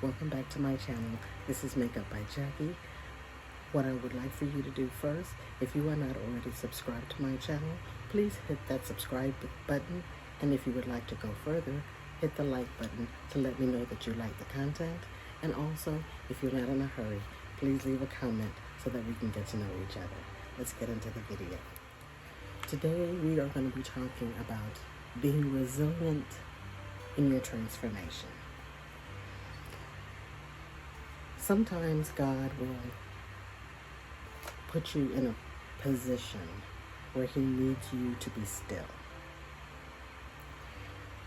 Welcome back to my channel. This is Makeup by Jackie. What I would like for you to do first, if you are not already subscribed to my channel, please hit that subscribe button. And if you would like to go further, hit the like button to let me know that you like the content. And also, if you're not in a hurry, please leave a comment so that we can get to know each other. Let's get into the video. Today, we are going to be talking about being resilient in your transformation. Sometimes God will put you in a position where He needs you to be still.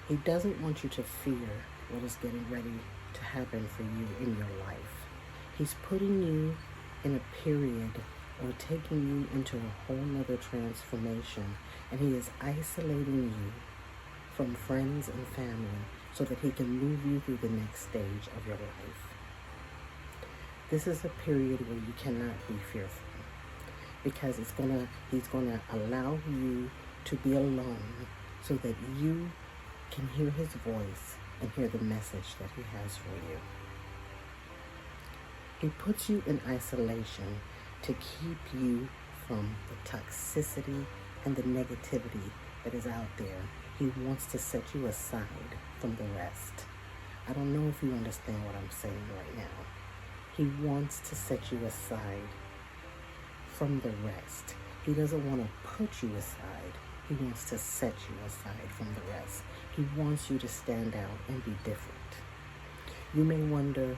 He doesn't want you to fear what is getting ready to happen for you in your life. He's putting you in a period or taking you into a whole nother transformation, and He is isolating you from friends and family so that He can move you through the next stage of your life. This is a period where you cannot be fearful, because He's gonna allow you to be alone so that you can hear His voice and hear the message that He has for you. He puts you in isolation to keep you from the toxicity and the negativity that is out there. He wants to set you aside from the rest. I don't know if you understand what I'm saying right now. He wants to set you aside from the rest. He doesn't want to put you aside. He wants to set you aside from the rest. He wants you to stand out and be different. You may wonder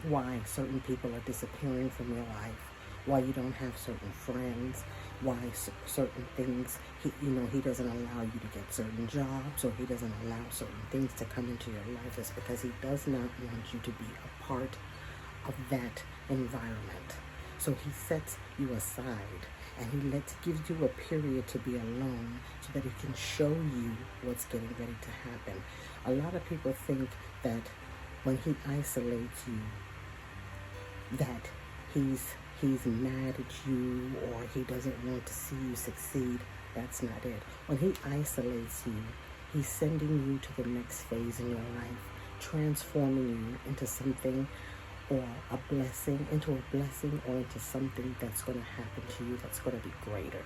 why certain people are disappearing from your life, why you don't have certain friends, why certain things, He doesn't allow you to get certain jobs, or He doesn't allow certain things to come into your life. It's because He does not want you to be a part of that environment. So He sets you aside, and He gives you a period to be alone so that He can show you what's getting ready to happen. A lot of people think that when He isolates you, that He's mad at you, or He doesn't want to see you succeed. That's not it. When He isolates you, He's sending you to the next phase in your life, transforming you into something, or a blessing, or into something that's going to happen to you that's going to be greater.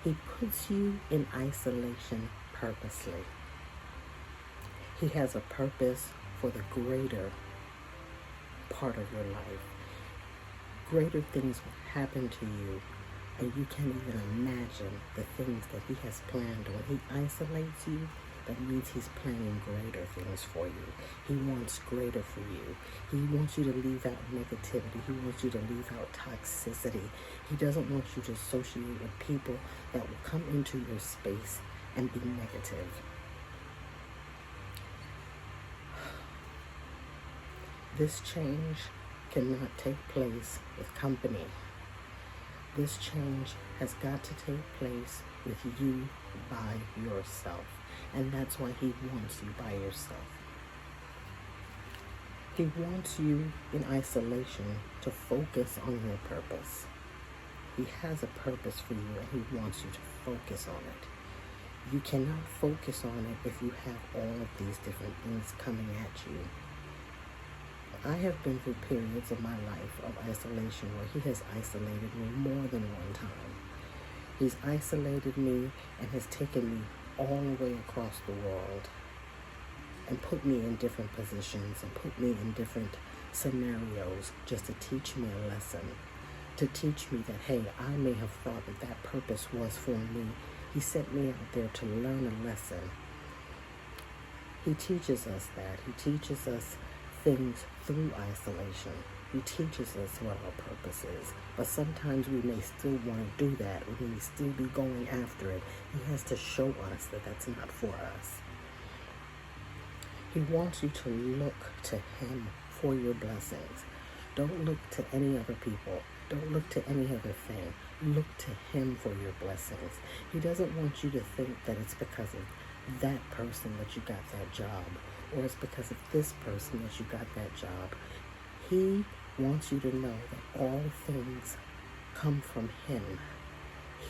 He puts you in isolation purposely. He has a purpose for the greater part of your life. Greater things will happen to you, and you can't even imagine the things that He has planned. When He isolates you, that means He's planning greater things for you. He wants greater for you. He wants you to leave out negativity. He wants you to leave out toxicity. He doesn't want you to associate with people that will come into your space and be negative. This change cannot take place with company. This change has got to take place with you by yourself. And that's why He wants you by yourself. He wants you in isolation to focus on your purpose. He has a purpose for you, and He wants you to focus on it. You cannot focus on it if you have all of these different things coming at you. I have been through periods of my life of isolation where He has isolated me more than one time. He's isolated me and has taken me all the way across the world and put me in different positions and put me in different scenarios just to teach me a lesson, to teach me that, hey, I may have thought that purpose was for me. He sent me out there to learn a lesson. He teaches us that. He teaches us things through isolation. He teaches us what our purpose is. But sometimes we may still want to do that. We may still be going after it. He has to show us that that's not for us. He wants you to look to Him for your blessings. Don't look to any other people. Don't look to any other thing. Look to Him for your blessings. He doesn't want you to think that it's because of that person that you got that job, or it's because of this person that you got that job. He wants you to know that all things come from Him.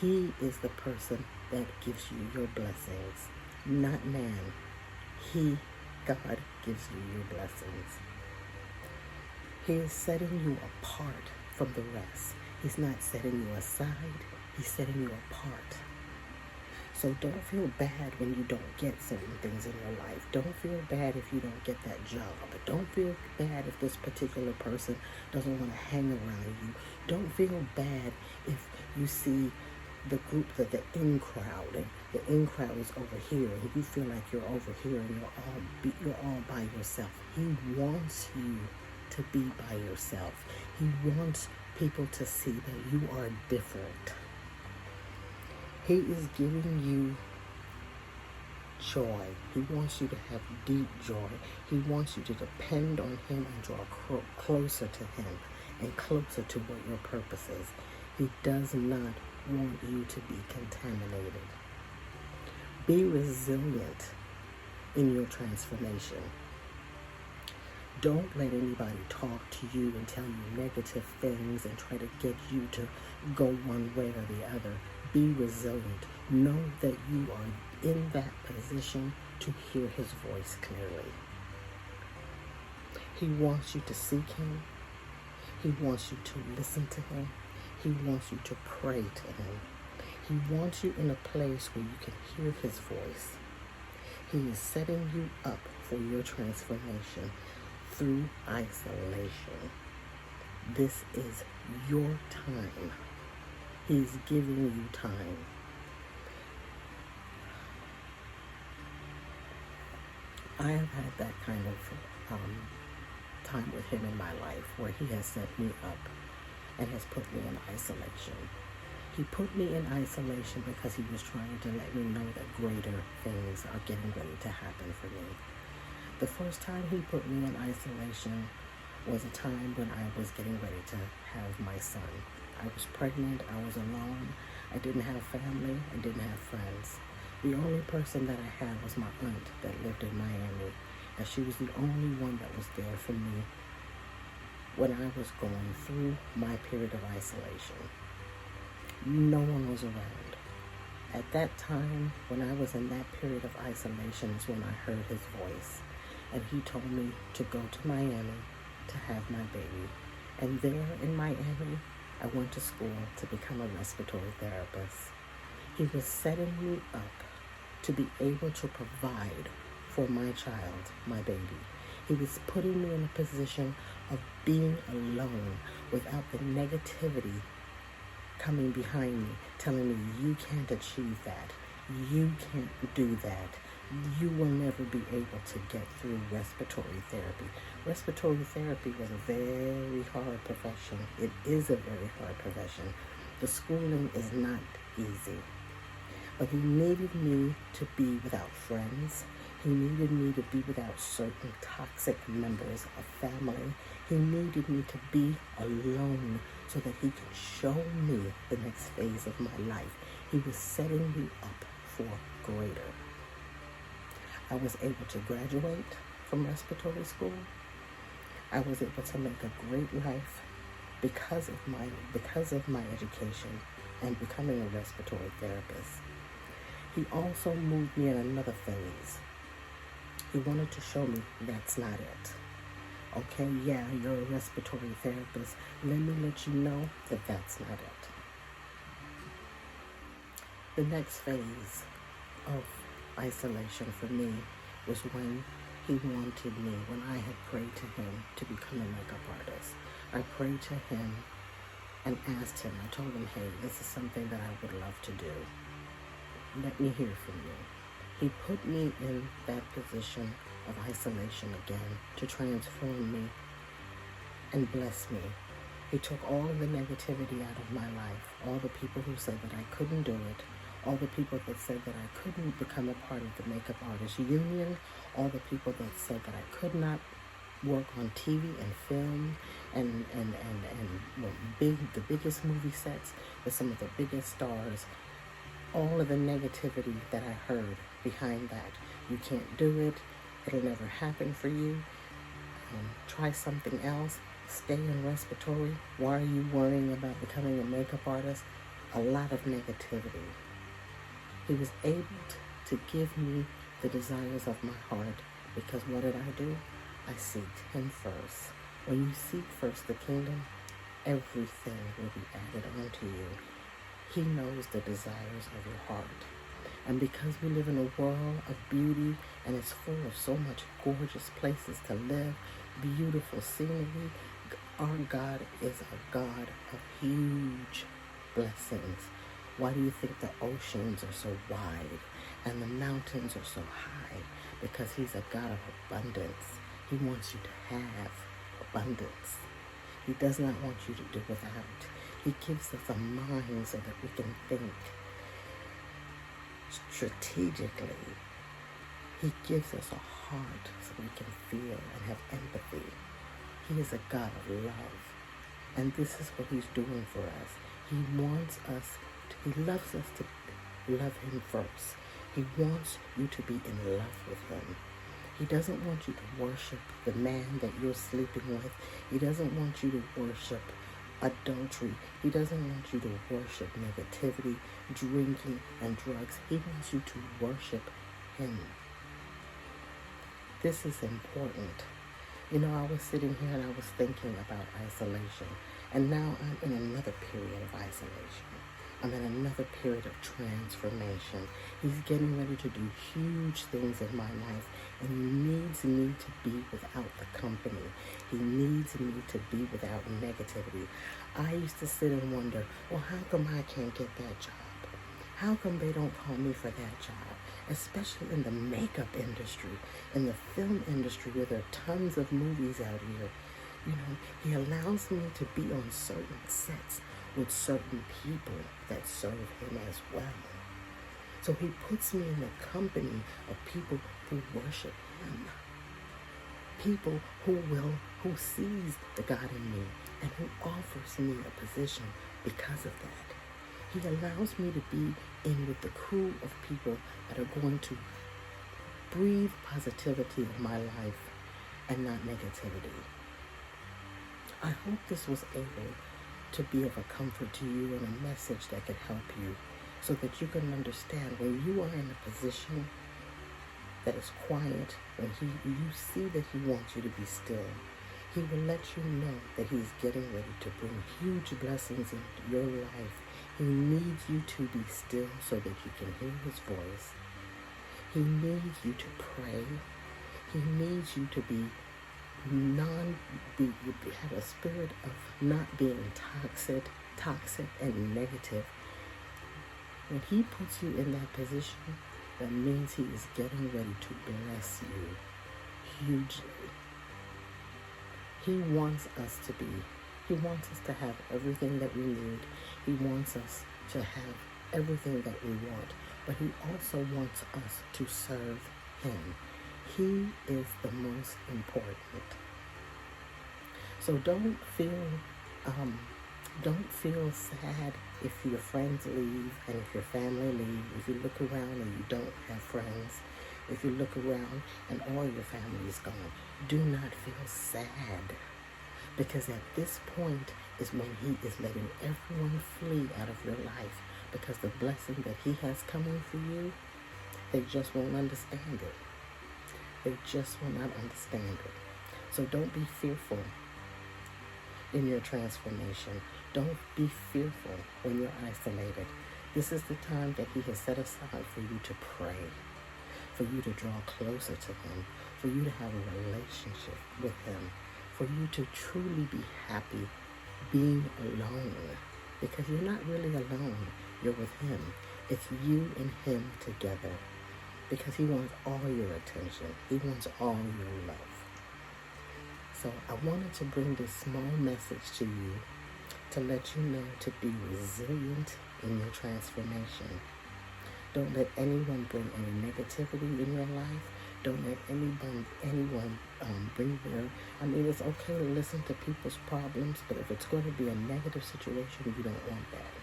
He is the person that gives you your blessings, not man. He God gives you your blessings. He is setting you apart from the rest. He's not setting you aside. He's setting you apart. So don't feel bad when you don't get certain things in your life. Don't feel bad if you don't get that job. Don't feel bad if this particular person doesn't want to hang around you. Don't feel bad if you see the group, the in crowd, and the in crowd is over here, and you feel like you're over here and you're all by yourself. He wants you to be by yourself. He wants people to see that you are different. He is giving you joy. He wants you to have deep joy. He wants you to depend on him and draw closer to him and closer to what your purpose is. He does not want you to be contaminated. Be resilient in your transformation. Don't let anybody talk to you and tell you negative things and try to get you to go one way or the other. Be resilient. Know that you are in that position to hear his voice clearly. He wants you to seek him. He wants you to listen to him. He wants you to pray to him. He wants you in a place where you can hear his voice. He is setting you up for your transformation through isolation. This is your time. He's giving you time. I have had that kind of time with him in my life where he has set me up and has put me in isolation. He put me in isolation because he was trying to let me know that greater things are getting ready to happen for me. The first time he put me in isolation was a time when I was getting ready to have my son. I was pregnant, I was alone, I didn't have family, I didn't have friends. The only person that I had was my aunt that lived in Miami, and she was the only one that was there for me when I was going through my period of isolation. No one was around. At that time, when I was in that period of isolation, is when I heard his voice, and he told me to go to Miami to have my baby. And there in Miami, I went to school to become a respiratory therapist. He was setting me up to be able to provide for my child, my baby. He was putting me in a position of being alone without the negativity coming behind me, telling me you can't achieve that, you can't do that, you will never be able to get through respiratory therapy. Respiratory therapy was a very hard profession. It is a very hard profession. The schooling is not easy. But he needed me to be without friends. He needed me to be without certain toxic members of family. He needed me to be alone so that he could show me the next phase of my life. He was setting me up for greater. I was able to graduate from respiratory school. I was able to make a great life because of my education and becoming a respiratory therapist. He also moved me in another phase. He wanted to show me that's not it. Okay, yeah, you're a respiratory therapist. Let me let you know that that's not it. The next phase of isolation for me was when he wanted me, when I had prayed to him to become a makeup artist. I prayed to him and asked him, I told him, hey, this is something that I would love to do. Let me hear from you. He put me in that position of isolation again to transform me and bless me. He took all of the negativity out of my life, all the people who said that I couldn't do it, all the people that said that I couldn't become a part of the Makeup Artists Union, all the people that said that I could not work on TV and film and the biggest movie sets with some of the biggest stars. All of the negativity that I heard behind that. You can't do it. It'll never happen for you. Try something else. Stay in respiratory. Why are you worrying about becoming a makeup artist? A lot of negativity. He was able to give me the desires of my heart Because what did I do? I seeked him first. When you seek first the kingdom, everything will be added onto you. He knows the desires of your heart. And because we live in a world of beauty and it's full of so much gorgeous places to live, beautiful scenery, our God is a God of huge blessings. Why do you think the oceans are so wide and the mountains are so high? Because he's a God of abundance. He wants you to have abundance. He does not want you to do without. He gives us a mind so that we can think strategically. He gives us a heart so we can feel and have empathy. He is a God of love. And this is what he's doing for us. He wants us, he loves us to love him first. He wants you to be in love with him. He doesn't want you to worship the man that you're sleeping with. He doesn't want you to worship adultery. He doesn't want you to worship negativity, drinking, and drugs. He wants you to worship him. This is important. You know, I was sitting here and I was thinking about isolation. And now I'm in another period of isolation. I'm in another period of transformation. He's getting ready to do huge things in my life. And he needs me to be without the company. He needs me to be without negativity. I used to sit and wonder, well, how come I can't get that job? How come they don't call me for that job? Especially in the makeup industry, in the film industry, where there are tons of movies out here. You know, he allows me to be on certain sets with certain people that serve him as well. So he puts me in the company of people who worship him. People who sees the God in me and who offers me a position because of that. He allows me to be in with the crew of people that are going to breathe positivity in my life and not negativity. I hope this was able to be of a comfort to you and a message that could help you so that you can understand when you are in a position that is quiet, when you see that he wants you to be still, he will let you know that he's getting ready to bring huge blessings into your life. He needs you to be still so that you can hear his voice. He needs you to pray. He needs you to have a spirit of not being toxic and negative. When he puts you in that position, that means he is getting ready to bless you hugely. He wants us to have everything that we need. He wants us to have everything that we want, but he also wants us to serve him. He is the most important. So don't feel sad if your friends leave and if your family leave. If you look around and you don't have friends, if you look around and all your family is gone, do not feel sad. Because at this point is when he is letting everyone flee out of your life. Because the blessing that he has coming for you, they just won't understand it. They just will not understand it. So don't be fearful in your transformation. Don't be fearful when you're isolated. This is the time that he has set aside for you to pray, for you to draw closer to him, for you to have a relationship with him, for you to truly be happy being alone. Because you're not really alone. You're with him. It's you and him together. Because he wants all your attention. He wants all your love. So I wanted to bring this small message to you to let you know to be resilient in your transformation. Don't let anyone bring any negativity in your life. Don't let anyone bring it's okay to listen to people's problems, but if it's going to be a negative situation, you don't want that.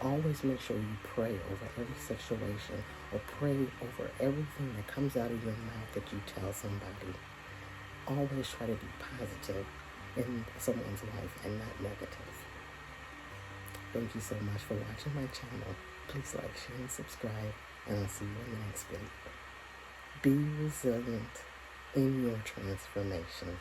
Always make sure you pray over every situation or pray over everything that comes out of your mouth that you tell somebody. Always try to be positive in someone's life and not negative. Thank you so much for watching my channel. Please like, share, and subscribe, and I'll see you in the next video. Be resilient. in your transformation.